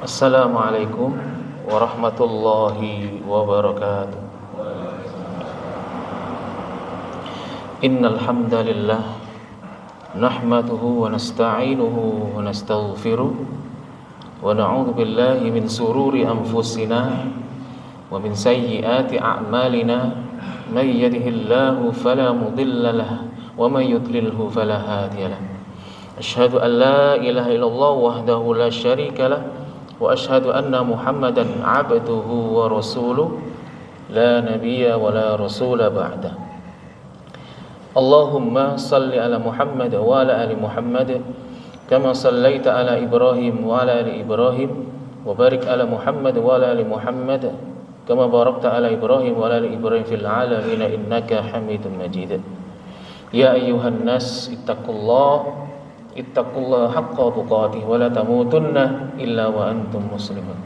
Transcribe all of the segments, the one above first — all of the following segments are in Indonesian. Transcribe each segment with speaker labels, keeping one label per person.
Speaker 1: Assalamualaikum warahmatullahi wabarakatuh. Innal hamdalillah nahmaduhu wa nasta'inuhu wa nastaghfiruh wa na'udzu billahi min sururi anfusina wa min sayyiati a'malina may yahdihillahu fala mudilla lahu wa may yudlilhu fala hadiya lahu. Asyhadu an la ilaha illallah wahdahu la syarika lahu wa asyhadu anna Muhammadan abduhu wa rasuluh la nabiyya wa la rasula ba'da. Allahumma salli ala Muhammad wa ala ali Muhammad kama sallaita ala Ibrahim wa ala ali Ibrahim wa barik ala Muhammad wa ala ali Muhammad kama barakta ala Ibrahim wa ala ali Ibrahim fil alamin innaka Hamidum Majid. Ya ayyuhan nas ittaqullaha haqqa tuqatih wa la tamutunna illa wa antum muslimun.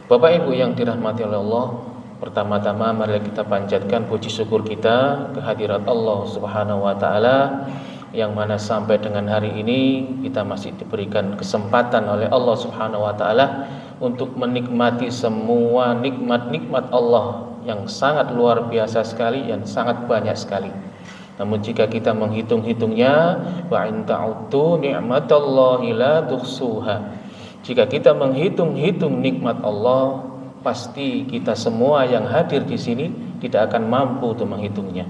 Speaker 1: Bapak Ibu yang dirahmati oleh Allah, pertama-tama mari kita panjatkan puji syukur kita kehadirat Allah Subhanahu wa taala yang mana sampai dengan hari ini kita masih diberikan kesempatan oleh Allah Subhanahu wa taala untuk menikmati semua nikmat-nikmat Allah yang sangat luar biasa sekali, yang sangat banyak sekali. Namun jika kita menghitung-hitungnya, wa in ta'uddu ni'matallahi la tuhsuha. Jika kita menghitung-hitung nikmat Allah, pasti kita semua yang hadir di sini tidak akan mampu untuk menghitungnya.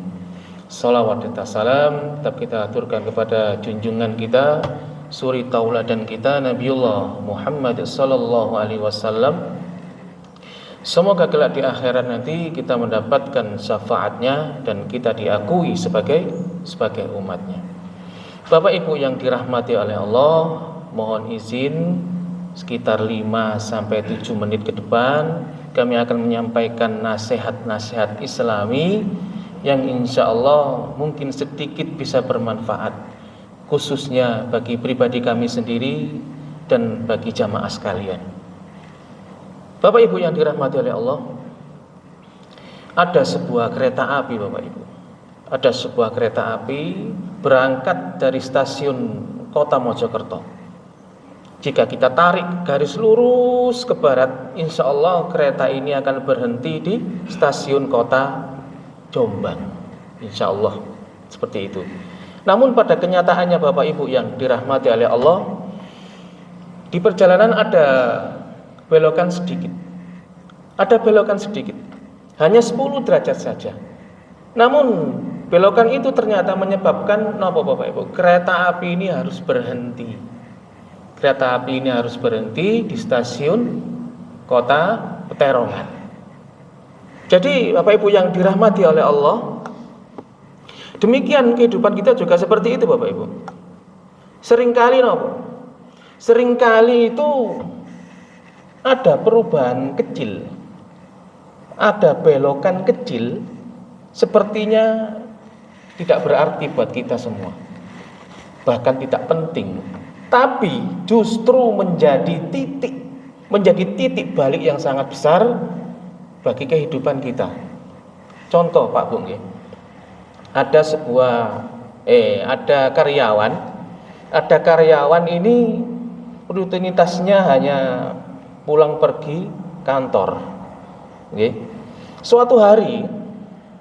Speaker 1: Salawat dan salam tetap kita aturkan kepada junjungan kita, suri tauladan kita Nabiullah Muhammad sallallahu alaihi wasallam. Semoga kelak di akhirat nanti kita mendapatkan syafaatnya dan kita diakui sebagai umatnya. Bapak Ibu yang dirahmati oleh Allah, mohon izin sekitar 5-7 menit ke depan kami akan menyampaikan nasihat-nasihat Islami yang insya Allah mungkin sedikit bisa bermanfaat, khususnya bagi pribadi kami sendiri dan bagi jamaah sekalian. Bapak Ibu yang dirahmati oleh Allah, ada sebuah kereta api Bapak Ibu. Ada sebuah kereta api berangkat dari stasiun Kota Mojokerto. Jika kita tarik garis lurus ke barat, insya Allah kereta ini akan berhenti di stasiun Kota Jombang. Insya Allah seperti itu. Namun pada kenyataannya Bapak Ibu yang dirahmati oleh Allah, di perjalanan ada belokan sedikit. Ada belokan sedikit. Hanya 10 derajat saja. Namun belokan itu ternyata menyebabkan napa Bapak Ibu? Kereta api ini harus berhenti. Kereta api ini harus berhenti di stasiun Kota Peterongan. Jadi Bapak Ibu yang dirahmati oleh Allah, demikian kehidupan kita juga seperti itu Bapak Ibu. Seringkali napa? Seringkali itu ada perubahan kecil, ada belokan kecil, sepertinya tidak berarti buat kita semua, bahkan tidak penting, tapi justru menjadi titik balik yang sangat besar bagi kehidupan kita. Contoh Pak Bung, ada karyawan ini rutinitasnya hanya pulang pergi kantor. Suatu hari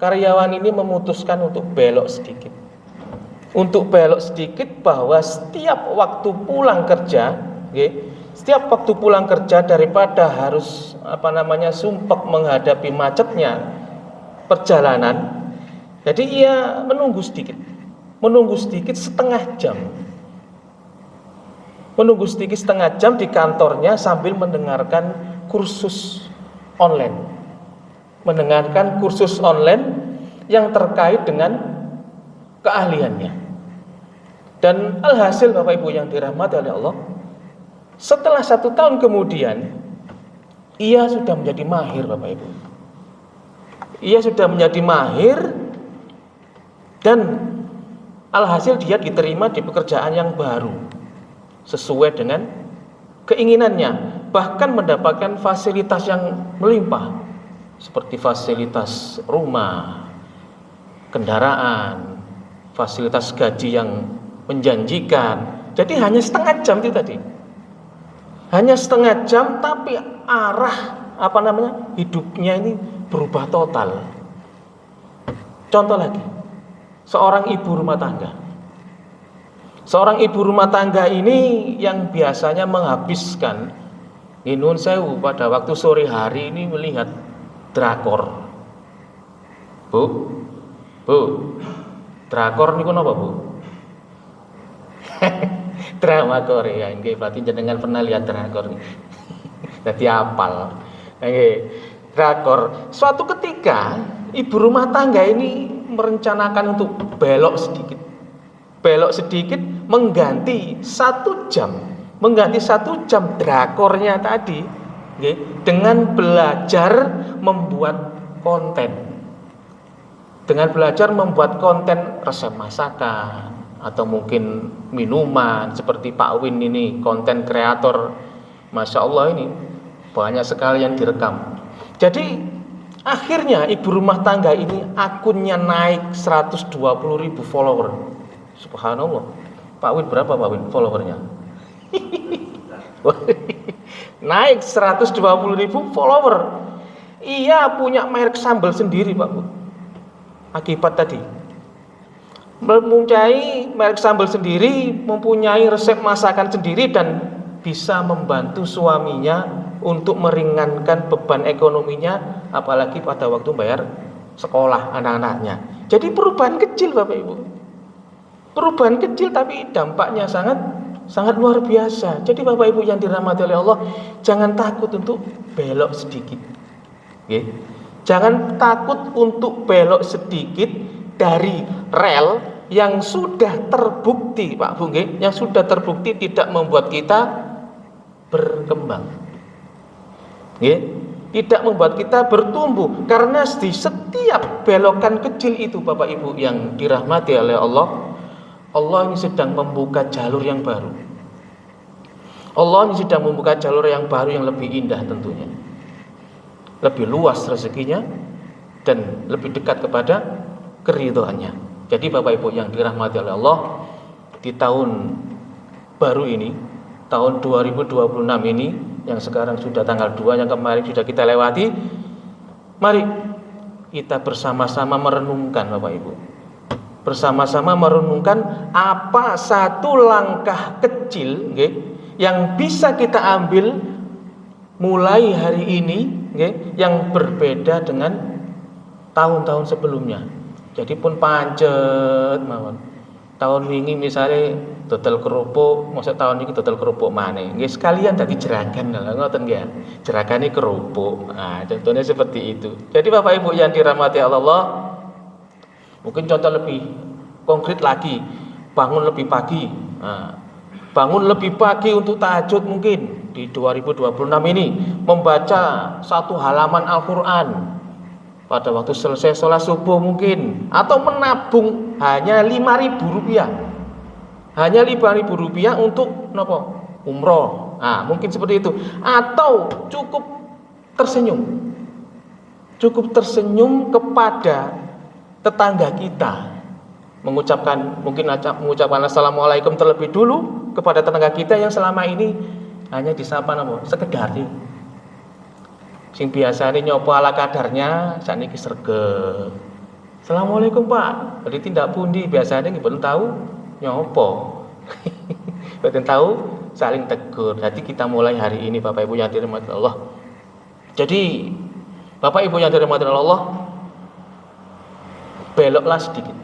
Speaker 1: karyawan ini memutuskan untuk belok sedikit. Bahwa setiap waktu pulang kerja daripada harus sumpek menghadapi macetnya perjalanan. Jadi ia menunggu sedikit setengah jam di kantornya sambil mendengarkan kursus online yang terkait dengan keahliannya. Dan alhasil Bapak Ibu yang dirahmati oleh Allah, setelah 1 tahun kemudian ia sudah menjadi mahir Bapak Ibu. Ia sudah menjadi mahir dan alhasil dia diterima di pekerjaan yang baru sesuai dengan keinginannya, bahkan mendapatkan fasilitas yang melimpah seperti fasilitas rumah, kendaraan, fasilitas gaji yang menjanjikan. Jadi hanya setengah jam itu tadi. Hanya setengah jam tapi arah hidupnya ini berubah total. Contoh lagi, seorang ibu rumah tangga. Seorang ibu rumah tangga ini yang biasanya menghabiskan nun sewu pada waktu sore hari ini melihat drakor. Bu, drakor niku napa, Bu? Drama Korea. Nggih, berarti jenengan pernah lihat drakor nih. Dadi apal. Nggih, drakor. Suatu ketika ibu rumah tangga ini merencanakan untuk belok sedikit mengganti 1 jam drakornya tadi, nggih, dengan belajar membuat konten resep masakan atau mungkin minuman seperti Pak Win ini, konten kreator, Masya Allah, ini banyak sekali yang direkam. Jadi akhirnya ibu rumah tangga ini akunnya naik 120.000 follower. Subhanallah. Pak Win berapa Pak Win followernya? Naik 120.000 follower. Ia punya merek sambal sendiri Pak Bu. Akibat tadi mempunyai merek sambal sendiri, mempunyai resep masakan sendiri, dan bisa membantu suaminya untuk meringankan beban ekonominya, apalagi pada waktu bayar sekolah anak-anaknya. Jadi perubahan kecil Bapak Ibu, perubahan kecil tapi dampaknya sangat luar biasa. Jadi Bapak Ibu yang dirahmati oleh Allah, jangan takut untuk belok sedikit, jangan takut untuk belok sedikit dari rel yang sudah terbukti Pak Bu, yang sudah terbukti tidak membuat kita berkembang, tidak membuat kita bertumbuh. Karena di setiap belokan kecil itu Bapak Ibu yang dirahmati oleh Allah, Allah ini sedang membuka jalur yang baru. Allah ini sedang membuka jalur yang baru yang lebih indah tentunya, lebih luas rezekinya, dan lebih dekat kepada keridhaannya. Jadi Bapak Ibu yang dirahmati oleh Allah, di tahun baru ini, tahun 2026 ini, yang sekarang sudah tanggal 2, yang kemarin sudah kita lewati, mari kita bersama-sama merenungkan Bapak Ibu, bersama-sama merenungkan apa satu langkah kecil yang bisa kita ambil mulai hari ini, yang berbeda dengan tahun-tahun sebelumnya. Jadi pun pancet mawon. Tahun wingi misalnya dodol kerupuk, maksud tahun ini dodol kerupuk maneh. Nggih sekalian dadi jeragan lho, ngoten nggih. Jeragane kerupuk. Nah, contohnya seperti itu. Jadi Bapak Ibu yang dirahmati Allah, mungkin contoh lebih konkret lagi, bangun lebih pagi. Nah, bangun lebih pagi untuk tahajud mungkin di 2026 ini, membaca 1 halaman Al-Qur'an pada waktu selesai sholat subuh mungkin, atau menabung hanya Rp5.000, hanya Rp5.000 untuk umroh. Nah, mungkin seperti itu. Atau cukup tersenyum kepada tetangga kita, mengucapkan assalamualaikum terlebih dulu kepada tetangga kita yang selama ini hanya disapa sekedar sing biasane nyopo ala kadarnya, sakniki sregep. Assalamualaikum Pak. Berarti tindak pundi biasanya nggih mboten tahu nyopo. Mboten tahu saling tegur. Jadi kita mulai hari ini Bapak Ibu yang dirahmati Allah. Jadi Bapak Ibu yang dirahmati Allah, beloklah sedikit.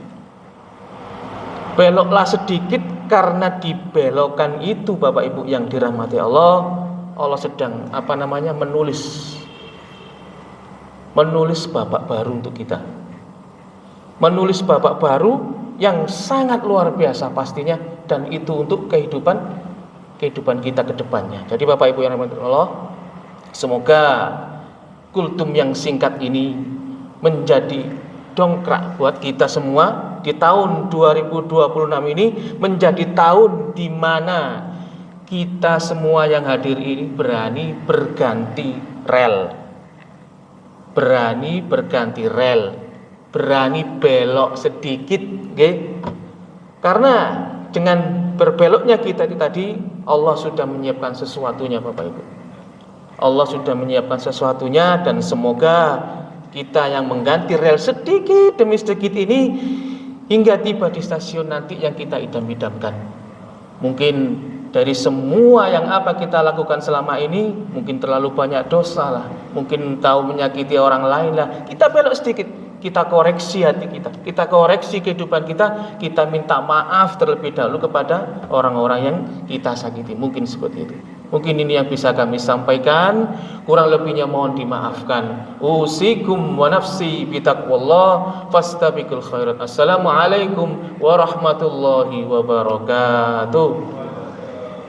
Speaker 1: Beloklah sedikit, karena di belokan itu Bapak Ibu yang dirahmati Allah, Allah sedang menulis babak baru untuk kita. Menulis babak baru yang sangat luar biasa pastinya, dan itu untuk kehidupan kita ke depannya. Jadi Bapak Ibu yang dirahmati Allah, semoga kultum yang singkat ini menjadi dongkrak buat kita semua di tahun 2026 ini, menjadi tahun di mana kita semua yang hadir ini berani berganti rel, berani belok sedikit, karena dengan berbeloknya kita tadi Allah sudah menyiapkan sesuatunya Bapak Ibu. Allah sudah menyiapkan sesuatunya, dan semoga kita yang mengganti rel sedikit demi sedikit ini hingga tiba di stasiun nanti yang kita idam-idamkan. Mungkin dari semua yang apa kita lakukan selama ini, mungkin terlalu banyak dosa lah, mungkin tahu menyakiti orang lain lah, kita belok sedikit, kita koreksi hati kita koreksi kehidupan kita minta maaf terlebih dahulu kepada orang-orang yang kita sakiti. Mungkin seperti itu. Mungkin ini yang bisa kami sampaikan, kurang lebihnya mohon dimaafkan. Usikum wa nafsi bitaqwallah fastabiqul khairat. Assalamualaikum warahmatullahi wabarakatuh.